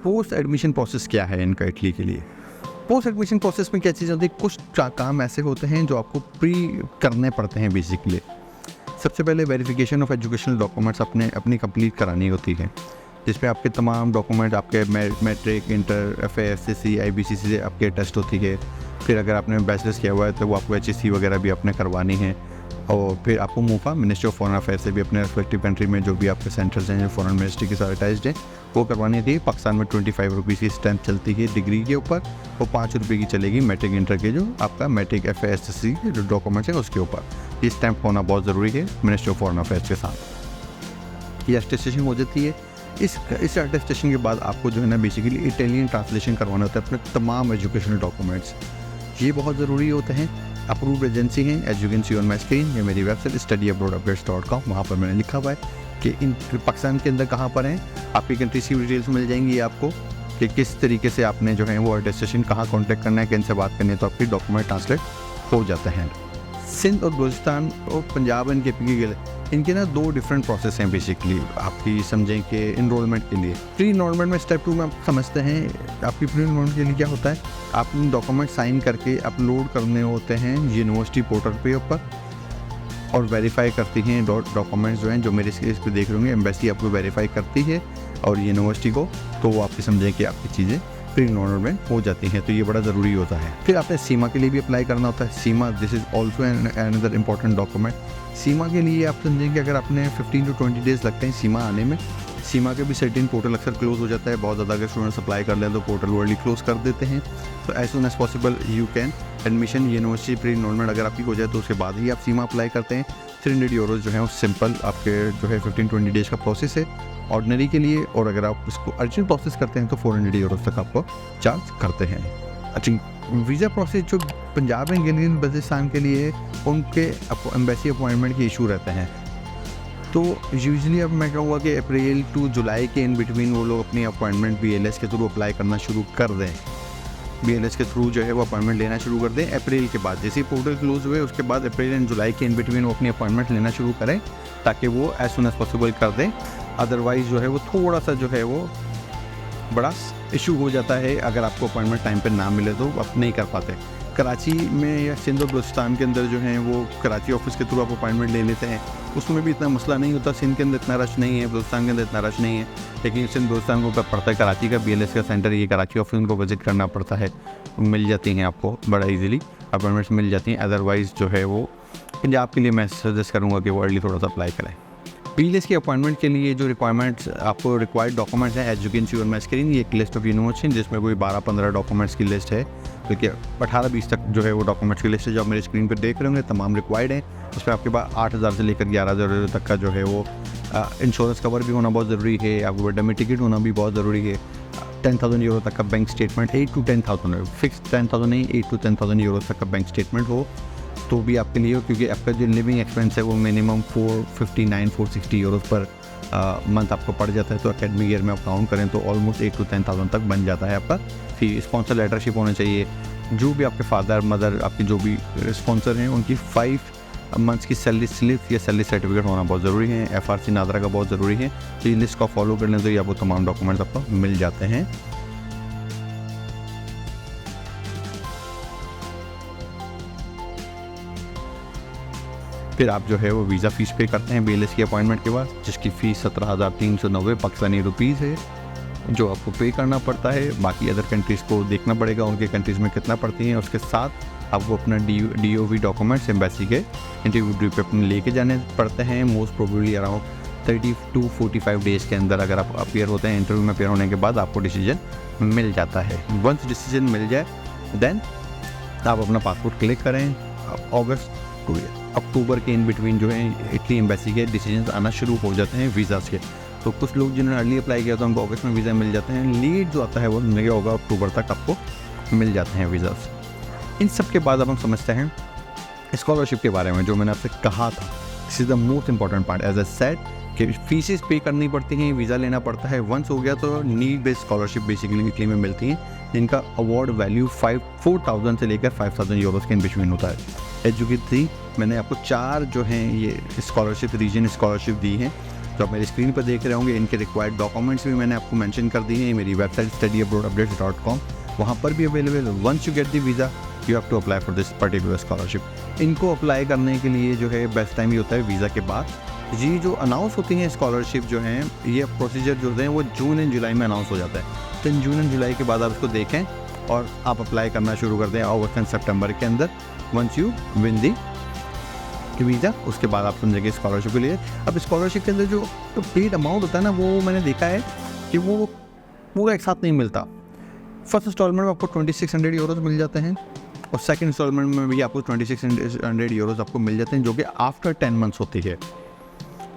Post admission process क्या है इनका इटली के लिए? पोस्ट एडमिशन प्रोसेस में क्या चीज़ होती है, कुछ काम ऐसे होते हैं जो आपको प्री करने पड़ते हैं बेसिकली। सबसे पहले वेरिफिकेशन ऑफ एजुकेशनल डॉक्यूमेंट्स अपनी कंप्लीट करानी होती है, जिसमें आपके तमाम डॉक्यूमेंट, आपके मैट्रिक, इंटर, FA, IBCC से आपके टेस्ट होती है। फिर अगर आपने बैचलर्स किया हुआ है तो वो आपको HSC वगैरह भी आपने करवानी है। और फिर आपको मूफा, मिनिस्ट्री ऑफ फॉरेन अफेयर से भी अपने रिस्पेक्टिव कंट्री में जो भी आपके सेंटर्स हैं जो फॉरेन मिनिस्ट्री के साथ अटैच्ड हैं वो करवानी थी। पाकिस्तान में 25 रुपीज़ की स्टैंप चलती है डिग्री के ऊपर, और 5 रुपये की चलेगी मैट्रिक इंटर के, जो आपका मैट्रिक FA SSC के जो डॉक्यूमेंट्स हैं उसके ऊपर। ये स्टैंप होना बहुत ज़रूरी है मिनिस्ट्री ऑफ फॉरेन अफेयर्स के साथ। ये अटेस्टेशन हो जाती है। इस अटेस्टेशन के बाद आपको जो है ना बेसिकली इटालियन ट्रांसलेशन करवाना होता है अपने तमाम एजुकेशनल डॉक्यूमेंट्स। ये बहुत ज़रूरी होते हैं। अप्रूव्ड एजेंसी हैं, as you can see on my screen, ये मेरी वेबसाइट studyabroadupdates.com, वहाँ पर मैंने लिखा हुआ है कि इन पाकिस्तान के अंदर कहाँ पर हैं, आपकी कंट्रीज की डिटेल्स मिल जाएंगी आपको कि किस तरीके से आपने जो है वो अटेस्टेशन कहाँ कॉन्टैक्ट करना है, किन से बात करनी है, तो आपके डॉक्यूमेंट ट्रांसलेट हो जाते हैं। सिंध और बलूचिस्तान और पंजाब एंड KP के लिए इनके ना 2 डिफरेंट प्रोसेस हैं बेसिकली, आपकी समझें कि इनरोलमेंट के लिए। प्री इनरोलमेंट में स्टेप 2 में आप समझते हैं आपकी प्री इनरोलमेंट के लिए क्या होता है, आपने डॉक्यूमेंट साइन करके अपलोड करने होते हैं यूनिवर्सिटी पोर्टल पे ऊपर, और वेरीफाई करती हैं डॉक्यूमेंट्स जो हैं, जो मेरे इस पर देख रहे होंगे, एम्बेसी आपको वेरीफाई करती है और यूनिवर्सिटी को, तो वो आपकी समझें कि आपकी चीज़ें प्री इनरोलमेंट हो जाती हैं। तो ये बड़ा ज़रूरी होता है। फिर आपने सीमा के लिए भी अप्लाई करना होता है। Seema, this is also another important document. Seema के लिए आप समझें कि अगर आपने 15 to 20 डेज़ लगते हैं सीमा आने में। सीमा के भी सर्टेन पोर्टल अक्सर क्लोज हो जाता है, बहुत ज़्यादा अगर स्टूडेंट्स अप्लाई कर लें तो पोर्टल वर्ल्डली क्लोज कर देते हैं। तो as soon as possible you can admission university pre enrolment अगर आपकी हो जाए तो उसके बाद ही आप सीमा अप्लाई करते हैं। 300 यूरोज़ जो है वो सिंपल आपके जो है 15-20 डेज़ का प्रोसेस है ऑर्डिनरी के लिए, और अगर आप इसको अर्जेंट प्रोसेस करते हैं तो 400 यूरोज़ तक आपको चार्ज करते हैं। अच्छा, वीज़ा प्रोसेस जो पंजाब एंड गिनी बलूचिस्तान के लिए उनके एम्बेसी अपॉइंटमेंट के इशू रहते हैं। तो यूजुअली अब मैं कहूँगा कि अप्रैल टू जुलाई के इन बिटवीन वो लोग अपनी अपॉइंटमेंट BLS के थ्रू अप्लाई करना शुरू कर दें। BLS के थ्रू जो है वो अपॉइंटमेंट लेना शुरू कर दें अप्रैल के बाद। जैसे ही पोर्टल क्लोज हुए उसके बाद अप्रैल एंड जुलाई के इन बिटवीन वो अपनी अपॉइंटमेंट लेना शुरू करें, ताकि वो एज सुन एज पॉसिबल कर दें। अदरवाइज़ जो है वो थोड़ा सा जो है वो बड़ा इशू हो जाता है, अगर आपको अपॉइंटमेंट टाइम पे ना मिले तो आप नहीं कर पाते। कराची में या सिंध और बलूचिस्तान के अंदर जो है वो कराची ऑफिस के थ्रू आप अपॉइंटमेंट ले लेते हैं, उसमें भी इतना मसला नहीं होता। सिंध के अंदर इतना रश नहीं है, बलूचिस्तान के अंदर इतना रश नहीं है, लेकिन सिंध बलूचिस्तान को पड़ता है कराची का BLS का सेंटर, ये कराची ऑफिस उनको विजिट करना पड़ता है। मिल जाती हैं आपको बड़ा ईजीली अपॉइंटमेंट्स मिल जाती हैं। अदरवाइज़ जो है वो पंजाब के लिए मैं सजेस्ट करूँगा कि वो अर्ली थोड़ा सा अप्लाई करें। BLS की अपॉइंटमेंट के लिए जो रिक्वायरमेंट्स आपको रिक्वायर्ड डॉक्यूमेंट्स हैं, as you can see on my screen, ये एक लिस्ट ऑफ यूनिवर्सिटी जिसमें कोई 12-15 डॉक्यूमेंट्स की लिस्ट है, क्योंकि 18-20 तक जो है वो डॉक्यूमेंट्स की लिस्ट है जो आप मेरे स्क्रीन पर देख रहे होंगे, तमाम रिक्वायर्ड हैं। उसमें आपके पास 8,000 से लेकर 11,000 तक का जो है वो इंश्योरेंस कवर भी होना बहुत ज़रूरी है, आपको डमी टिकट होना भी बहुत ज़रूरी है। 10,000 यूरो तक का बैंक स्टेटमेंट, 8 to 10,000 फिक्स 10,000 नहीं, 8 to 10,000 यूरो तक का बैंक स्टेटमेंट हो तो भी आपके लिए हो, क्योंकि आपका जो लिविंग एक्सपेंस है वो मिनिमम 459-460 यूरोज़ पर मंथ आपको पड़ जाता है। तो एकेडमिक ईयर में आप काउंट करें तो ऑलमोस्ट 8 to 10,000 तक बन जाता है आपका। फिर स्पॉन्सर लेटरशिप होना चाहिए, जो भी आपके फादर मदर आपके जो भी स्पॉन्सर हैं उनकी 5 मंथ्स की सैलरी स्लिप या सैलरी सर्टिफिकेट होना बहुत ज़रूरी है। FRC नादरा का बहुत ज़रूरी है। तो ये लिस्ट को फॉलो कर लें तो ये आपको तमाम डॉक्यूमेंट्स आपको मिल जाते हैं। फिर आप जो है वो वीज़ा फ़ीस पे करते हैं BLS की अपॉइंटमेंट के बाद, जिसकी फ़ीस 17,390 पाकिस्तानी रुपीज़ है, जो आपको पे करना पड़ता है। बाकी अदर कंट्रीज़ को देखना पड़ेगा उनके कंट्रीज़ में कितना पड़ती हैं। उसके साथ आपको अपना DOV डॉक्यूमेंट्स एम्बेसी के इंटरव्यू पे अपने लेके जाने पड़ते हैं। Most probably around 30 to 45 days के अंदर अगर आप अपीयर होते हैं, इंटरव्यू में अपीयर होने के बाद आपको डिसीजन मिल जाता है। वंस डिसीजन मिल जाए देन आप अपना पासपोर्ट क्लिक करें। अगस्त टू अक्टूबर के इन बिटवीन जो है इटली एम्बेसी के डिसीजन आना शुरू हो जाते हैं वीज़ाज़ के। तो कुछ लोग जिन्होंने अर्ली अप्लाई किया था उनको अगस्त में वीज़ा मिल जाते हैं। लीड जो आता है वो मेरे होगा अक्टूबर तक आपको मिल जाते हैं वीज़ाज़। इन सब के बाद अब हम समझते हैं स्कॉलरशिप के बारे में, जो मैंने आपसे कहा था this is the most important part. As I said कि फीसेस पे करनी पड़ती हैं, वीज़ा लेना पड़ता है। वंस हो गया तो need based scholarship basically Italy में मिलती हैं, जिनका अवार्ड वैल्यू 4,000 से लेकर 5,000 यूरोज़ के इन बिटवीन होता है। एजुकेट थी मैंने आपको 4 जो हैं ये स्कॉलरशिप रीजन स्कॉलरशिप दी हैं। जो आप मेरी स्क्रीन पर देख रहे होंगे, इनके रिक्वायर्ड डॉक्यूमेंट्स भी मैंने आपको मेंशन कर दिए हैं। मेरी वेबसाइट studyabroadupdates.com, वहाँ पर भी available. Once you get the visa you have to apply for this particular scholarship. इनको अप्लाई करने के लिए जो है बेस्ट टाइम ही होता है वीज़ा के बाद। ये जो अनाउंस होती हैं स्कॉलरशिप जो हैं, ये प्रोसीजर जो होते हैं वो जून एंड जुलाई में अनाउंस हो जाता है। तो इन जून एंड जुलाई के बाद आप इसको देखें और आप अप्लाई करना शुरू कर दें अगस्त एंड सितंबर के अंदर। Once you win the visa, उसके बाद आप समझेंगे स्कॉलरशिप के लिए। अब स्कॉलरशिप के अंदर जो पेड अमाउंट होता है ना, वो मैंने देखा है कि वो पूरा एक साथ नहीं मिलता। फर्स्ट इंस्टॉलमेंट में आपको 2600 यूरोज़ मिल जाते हैं और सेकंड इंस्टॉलमेंट में भी आपको 2600 यूरोज़ आपको मिल जाते हैं, जो कि आफ्टर 10 मंथ्स होती है।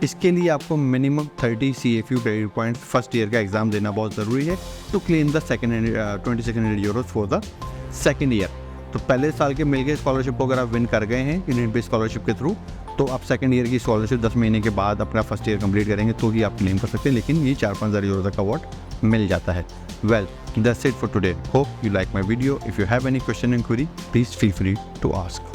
इसके लिए आपको minimum 30 CFU credit points first year का एग्ज़ाम देना बहुत ज़रूरी है to claim the 2600 euros for the second year. तो पहले साल के मिल गए स्कॉलरशिप को अगर आप विन कर गए हैं इंडियन बेस्ड स्कॉलरशिप के थ्रू, तो आप सेकंड ईयर की स्कॉलरशिप 10 महीने के बाद अपना फर्स्ट ईयर कंप्लीट करेंगे तो ही आप क्लेम कर सकते हैं, लेकिन ये 4-5 हज़ार यूरो तक का अवार्ड मिल जाता है। Well, that's it for today. Hope you like my video. If you have any question and query, please feel free to ask.